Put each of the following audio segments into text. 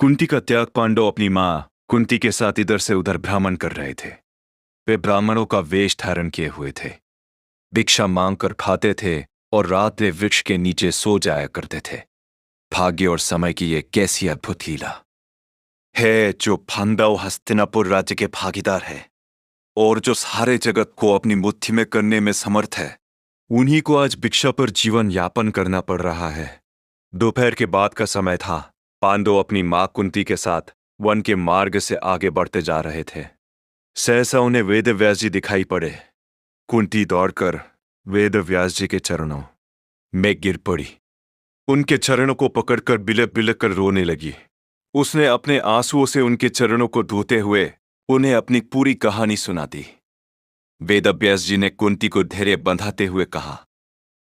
कुंती का त्याग पांडव अपनी मां कुंती के साथ इधर से उधर भ्रमण कर रहे थे। वे ब्राह्मणों का वेश धारण किए हुए थे, भिक्षा मांगकर खाते थे और रात वे वृक्ष के नीचे सो जाया करते थे। भाग्य और समय की ये कैसी अद्भुत लीला है जो पांडव हस्तिनापुर राज्य के भागीदार है और जो सारे जगत को अपनी मुट्ठी में करने में समर्थ है, उन्हीं को आज भिक्षा पर जीवन यापन करना पड़ रहा है। दोपहर के बाद का समय था। पांडव अपनी मां कुंती के साथ वन के मार्ग से आगे बढ़ते जा रहे थे। सहसा उन्हें वेदव्यास जी दिखाई पड़े। कुंती दौड़कर वेदव्यास जी के चरणों में गिर पड़ी। उनके चरणों को पकड़कर बिलक बिलक कर रोने लगी। उसने अपने आंसुओं से उनके चरणों को धोते हुए उन्हें अपनी पूरी कहानी सुना दी। वेदव्यास जी ने कुंती को धैर्य बंधाते हुए कहा,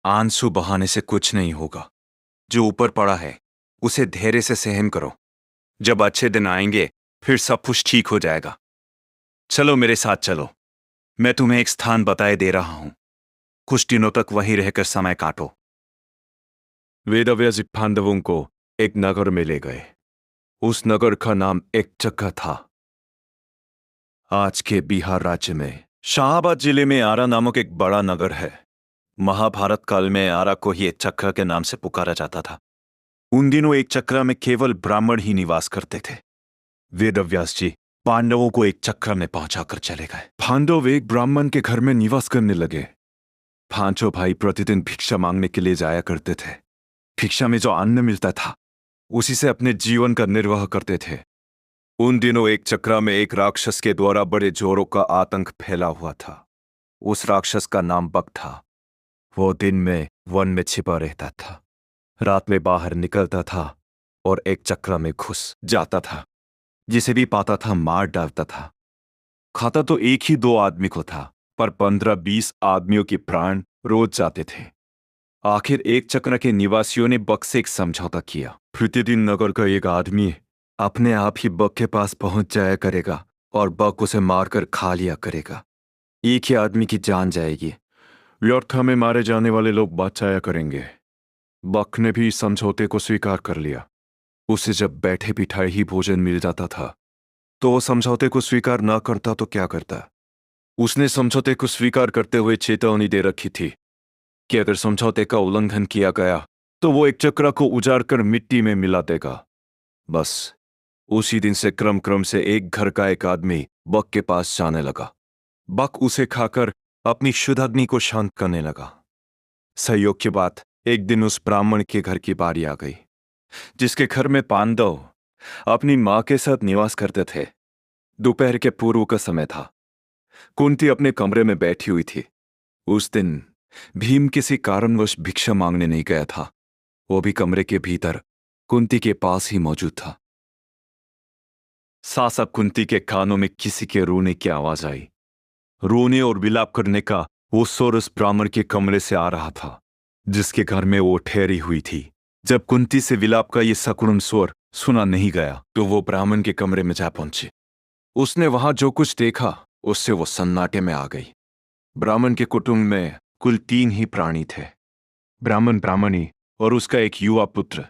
आंसू बहाने से कुछ नहीं होगा। जो ऊपर पड़ा है उसे धैर्य से सहन करो। जब अच्छे दिन आएंगे फिर सब कुछ ठीक हो जाएगा। चलो मेरे साथ चलो, मैं तुम्हें एक स्थान बताए दे रहा हूं। कुछ दिनों तक वहीं रहकर समय काटो। वेदव्यास जी पांडवों को एक नगर में ले गए। उस नगर का नाम एक जगह था। आज के बिहार राज्य में शाहाबाद जिले में आरा नामक एक बड़ा नगर है। महाभारत काल में आरा को ही एक चक्र के नाम से पुकारा जाता था। उन दिनों एक चक्र में केवल ब्राह्मण ही निवास करते थे। वेदव्यास जी पांडवों को एक चक्र में पहुंचाकर चले गए। पांडव एक ब्राह्मण के घर में निवास करने लगे। पांचों भाई प्रतिदिन भिक्षा मांगने के लिए जाया करते थे। भिक्षा में जो अन्न मिलता था उसी से अपने जीवन का निर्वाह करते थे। उन दिनों एक चक्र में एक राक्षस के द्वारा बड़े जोरों का आतंक फैला हुआ था। उस राक्षस का नाम बक था। वो दिन में वन में छिपा रहता था, रात में बाहर निकलता था और एक चक्र में घुस जाता था। जिसे भी पाता था मार डालता था। खाता तो एक ही दो आदमी को था, पर 15-20 आदमियों के प्राण रोज जाते थे। आखिर एक चक्र के निवासियों ने बक से एक समझौता किया। प्रतिदिन नगर का एक आदमी अपने आप ही बक के पास पहुंच जाया करेगा और बक उसे मारकर खा लिया करेगा। एक ही आदमी की जान जाएगी, व्यर्थ में मारे जाने वाले लोग बच जाया करेंगे। बक ने भी इस समझौते को स्वीकार कर लिया। उसे जब बैठे बिठाए ही भोजन मिल जाता था तो वो समझौते को स्वीकार ना करता तो क्या करता। उसने समझौते को स्वीकार करते हुए चेतावनी दे रखी थी कि अगर समझौते का उल्लंघन किया गया तो वो एक चक्र को उजाड़ कर मिट्टी में मिला देगा। बस उसी दिन से क्रम क्रम से एक घर का एक आदमी बक के पास जाने लगा। बक उसे खाकर अपनी शुद्ध अग्नि को शांत करने लगा। संयोग की बात, एक दिन उस ब्राह्मण के घर की बारी आ गई, जिसके घर में पांडव अपनी मां के साथ निवास करते थे। दोपहर के पूर्व का समय था। कुंती अपने कमरे में बैठी हुई थी। उस दिन भीम किसी कारणवश भिक्षा मांगने नहीं गया था। वो भी कमरे के भीतर कुंती के पास ही मौजूद था। सासा कुंती के कानों में किसी के रोने की आवाज आई। रोने और विलाप करने का वो स्वर उस ब्राह्मण के कमरे से आ रहा था, जिसके घर में वो ठहरी हुई थी। जब कुंती से विलाप का ये सकुड़म स्वर सुना नहीं गया तो वो ब्राह्मण के कमरे में जा पहुंची। उसने वहां जो कुछ देखा उससे वो सन्नाटे में आ गई। ब्राह्मण के कुटुंब में कुल 3 ही प्राणी थे, ब्राह्मण, ब्राह्मणी और उसका एक युवा पुत्र।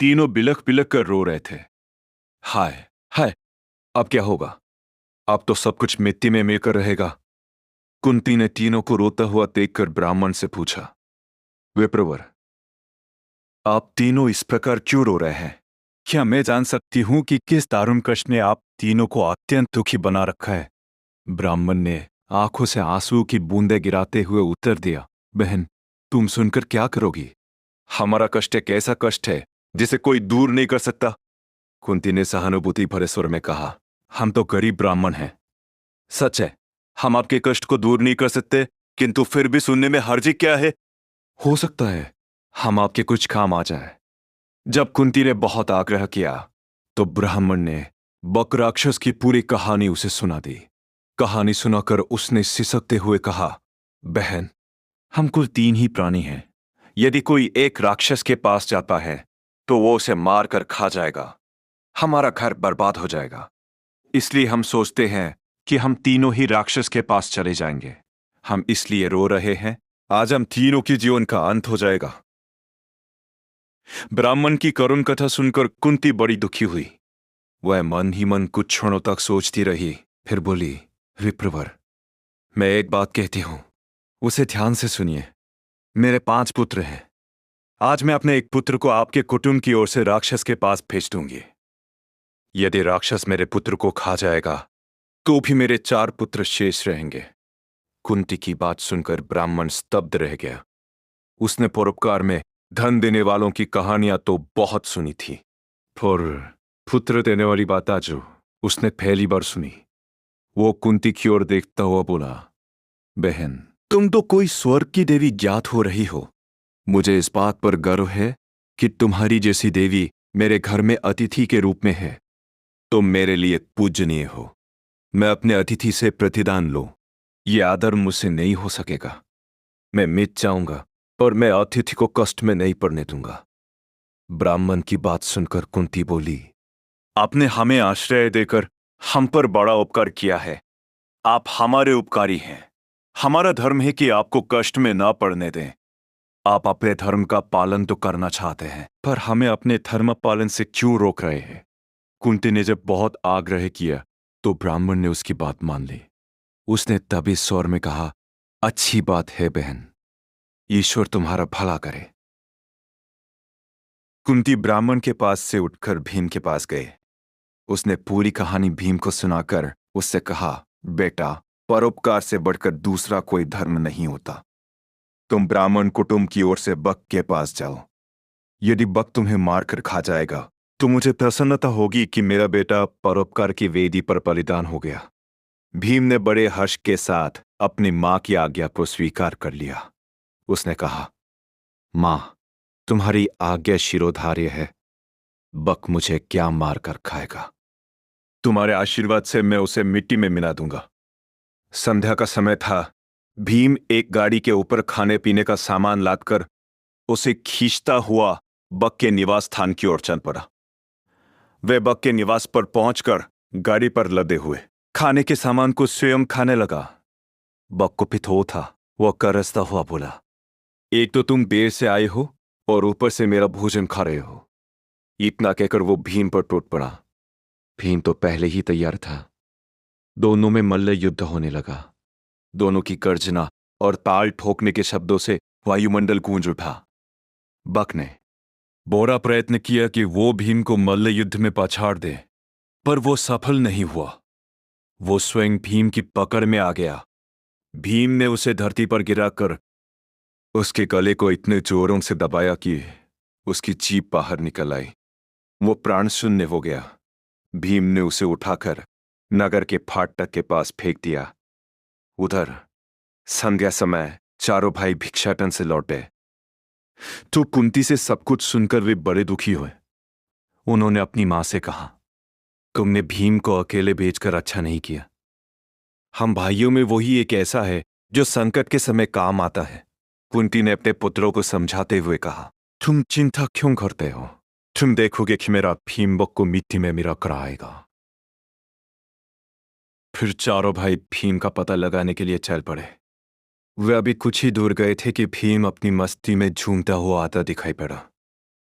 तीनों बिलख बिलख कर रो रहे थे। हाय हाय, अब क्या होगा? अब तो सब कुछ मिट्टी में मिलकर रहेगा। कुंती ने तीनों को रोता हुआ देखकर ब्राह्मण से पूछा, विप्रवर, आप तीनों इस प्रकार क्यों रो रहे हैं? क्या मैं जान सकती हूं कि किस दारुण कष्ट ने आप तीनों को अत्यंत दुखी बना रखा है? ब्राह्मण ने आंखों से आंसू की बूंदें गिराते हुए उत्तर दिया, बहन, तुम सुनकर क्या करोगी? हमारा कष्ट एक ऐसा कष्ट है जिसे कोई दूर नहीं कर सकता। कुंती ने सहानुभूति भरे स्वर में कहा, हम तो गरीब ब्राह्मण हैं। सच है, हम आपके कष्ट को दूर नहीं कर सकते, किंतु फिर भी सुनने में हर्ज क्या है? हो सकता है हम आपके कुछ काम आ जाए। जब कुंती ने बहुत आग्रह किया तो ब्राह्मण ने बक राक्षस की पूरी कहानी उसे सुना दी। कहानी सुनाकर उसने सिसकते हुए कहा, बहन, हम कुल 3 ही प्राणी हैं। यदि कोई एक राक्षस के पास जाता है तो वो उसे मार कर खा जाएगा। हमारा घर बर्बाद हो जाएगा। इसलिए हम सोचते हैं कि हम तीनों ही राक्षस के पास चले जाएंगे। हम इसलिए रो रहे हैं, आज हम तीनों के जीवन का अंत हो जाएगा। ब्राह्मण की करुण कथा सुनकर कुंती बड़ी दुखी हुई। वह मन ही मन कुछ क्षणों तक सोचती रही, फिर बोली, विप्रवर, मैं एक बात कहती हूं, उसे ध्यान से सुनिए। मेरे 5 पुत्र हैं। आज मैं अपने एक पुत्र को आपके कुटुंब की ओर से राक्षस के पास भेज दूंगी। यदि राक्षस मेरे पुत्र को खा जाएगा तो भी मेरे 4 पुत्र शेष रहेंगे। कुंती की बात सुनकर ब्राह्मण स्तब्ध रह गया। उसने परोपकार में धन देने वालों की कहानियां तो बहुत सुनी थी, पर पुत्र देने वाली बात आज उसने पहली बार सुनी। वो कुंती की ओर देखता हुआ बोला, बहन, तुम तो कोई स्वर्ग की देवी ज्ञात हो रही हो। मुझे इस बात पर गर्व है कि तुम्हारी जैसी देवी मेरे घर में अतिथि के रूप में है। तुम मेरे लिए पूजनीय हो। मैं अपने अतिथि से प्रतिदान लो, ये आदर मुझसे नहीं हो सकेगा। मैं मिट जाऊंगा और मैं अतिथि को कष्ट में नहीं पड़ने दूंगा। ब्राह्मण की बात सुनकर कुंती बोली, आपने हमें आश्रय देकर हम पर बड़ा उपकार किया है। आप हमारे उपकारी हैं। हमारा धर्म है कि आपको कष्ट में ना पड़ने दें। आप अपने धर्म का पालन तो करना चाहते हैं, पर हमें अपने धर्म पालन से क्यों रोक रहे हैं? कुंती ने जब बहुत आग्रह किया तो ब्राह्मण ने उसकी बात मान ली। उसने तभी स्वर में कहा, अच्छी बात है बहन, ईश्वर तुम्हारा भला करे। कुंती ब्राह्मण के पास से उठकर भीम के पास गए। उसने पूरी कहानी भीम को सुनाकर उससे कहा, बेटा, परोपकार से बढ़कर दूसरा कोई धर्म नहीं होता। तुम ब्राह्मण कुटुंब की ओर से बक के पास जाओ। यदि बक तुम्हें मारकर खा जाएगा तो मुझे प्रसन्नता होगी कि मेरा बेटा परोपकार की वेदी पर बलिदान हो गया। भीम ने बड़े हर्ष के साथ अपनी मां की आज्ञा को स्वीकार कर लिया। उसने कहा, मां, तुम्हारी आज्ञा शिरोधार्य है। बक मुझे क्या मारकर खाएगा? तुम्हारे आशीर्वाद से मैं उसे मिट्टी में मिला दूंगा। संध्या का समय था। भीम एक गाड़ी के ऊपर खाने पीने का सामान लादकर उसे खींचता हुआ बक के निवास स्थान की ओर चल पड़ा। वे बक के निवास पर पहुंचकर गाड़ी पर लदे हुए खाने के सामान को स्वयं खाने लगा। बक को पिथो था। वह करसता हुआ बोला, एक तो तुम देर से आए हो और ऊपर से मेरा भोजन खा रहे हो। इतना कहकर वो भीम पर टूट पड़ा। भीम तो पहले ही तैयार था। दोनों में मल्ल युद्ध होने लगा। दोनों की गर्जना और ताल ठोकने के शब्दों से वायुमंडल गूंज उठा। बक ने बोरा प्रयत्न किया कि वो भीम को मल्ल युद्ध में पछाड़ दे, पर वो सफल नहीं हुआ। वो स्वयं भीम की पकड़ में आ गया। भीम ने उसे धरती पर गिराकर उसके गले को इतने जोरों से दबाया कि उसकी जीभ बाहर निकल आई। वो प्राण शून्य हो गया। भीम ने उसे उठाकर नगर के फाटक के पास फेंक दिया। उधर संध्या समय चारों भाई भिक्षाटन से लौटे तो कुंती से सब कुछ सुनकर वे बड़े दुखी हुए। उन्होंने अपनी मां से कहा, तुमने भीम को अकेले भेजकर अच्छा नहीं किया। हम भाइयों में वही एक ऐसा है जो संकट के समय काम आता है। कुंती ने अपने पुत्रों को समझाते हुए कहा, तुम चिंता क्यों करते हो? तुम देखोगे कि मेरा भीम बक को मिट्टी में मिला कर आएगा। फिर चारों भाई भीम का पता लगाने के लिए चल पड़े। वे अभी कुछ ही दूर गए थे कि भीम अपनी मस्ती में झूमता हुआ आता दिखाई पड़ा।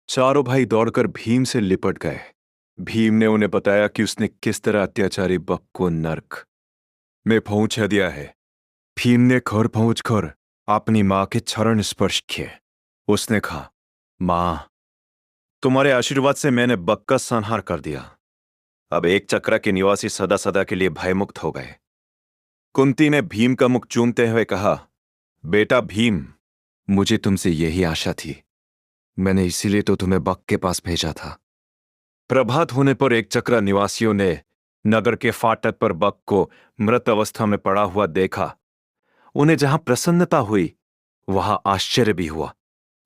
चारों भाई दौड़कर भीम से लिपट गए। भीम ने उन्हें बताया कि उसने किस तरह अत्याचारी बक को नरक में पहुंचा दिया है। भीम ने घर पहुंचकर अपनी मां के चरण स्पर्श किए। उसने कहा, मां, तुम्हारे आशीर्वाद से मैंने बक का संहार कर दिया। अब एक चक्र के निवासी सदा सदा के लिए भयमुक्त हो गए। कुंती ने भीम का मुख चूमते हुए कहा, बेटा भीम, मुझे तुमसे यही आशा थी। मैंने इसीलिए तो तुम्हें बक के पास भेजा था। प्रभात होने पर एक चक्र निवासियों ने नगर के फाटक पर बक को मृत अवस्था में पड़ा हुआ देखा। उन्हें जहां प्रसन्नता हुई वहां आश्चर्य भी हुआ।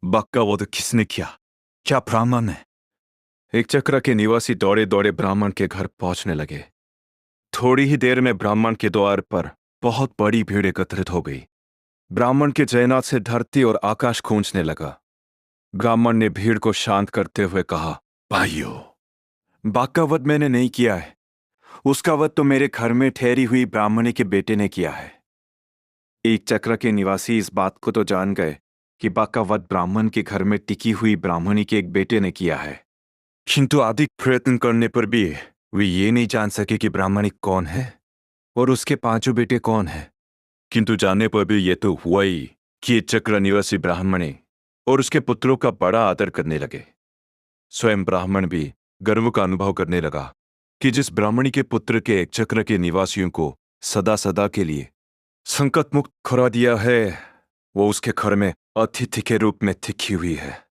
बक का वध किसने किया? क्या ब्राह्मण ने? एक चक्र के निवासी दौड़े दौड़े ब्राह्मण के घर पहुंचने लगे। थोड़ी ही देर में ब्राह्मण के द्वार पर बहुत बड़ी भीड़ एकत्रित हो गई। ब्राह्मण के जयनाद से धरती और आकाश गूंजने लगा। ब्राह्मण ने भीड़ को शांत करते हुए कहा, भाइयों, बक का वध मैंने नहीं किया है। उसका वध तो मेरे घर में ठहरी हुई ब्राह्मणी के बेटे ने किया है। एक चक्र के निवासी इस बात को तो जान गए कि बक का वध ब्राह्मण के घर में टिकी हुई ब्राह्मणी के एक बेटे ने किया है, किंतु अधिक प्रयत्न करने पर भी वे ये नहीं जान सके कि ब्राह्मणी कौन है और उसके पांचों बेटे कौन हैं। किंतु जानने पर भी ये तो हुआ ही कि ये चक्र निवासी ब्राह्मणी और उसके पुत्रों का बड़ा आदर करने लगे। स्वयं ब्राह्मण भी गर्व का अनुभव करने लगा कि जिस ब्राह्मणी के पुत्र के एक चक्र के निवासियों को सदा सदा के लिए संकट मुक्त करा दिया है, वो उसके घर में अतिथि के रूप में टिकी हुई है।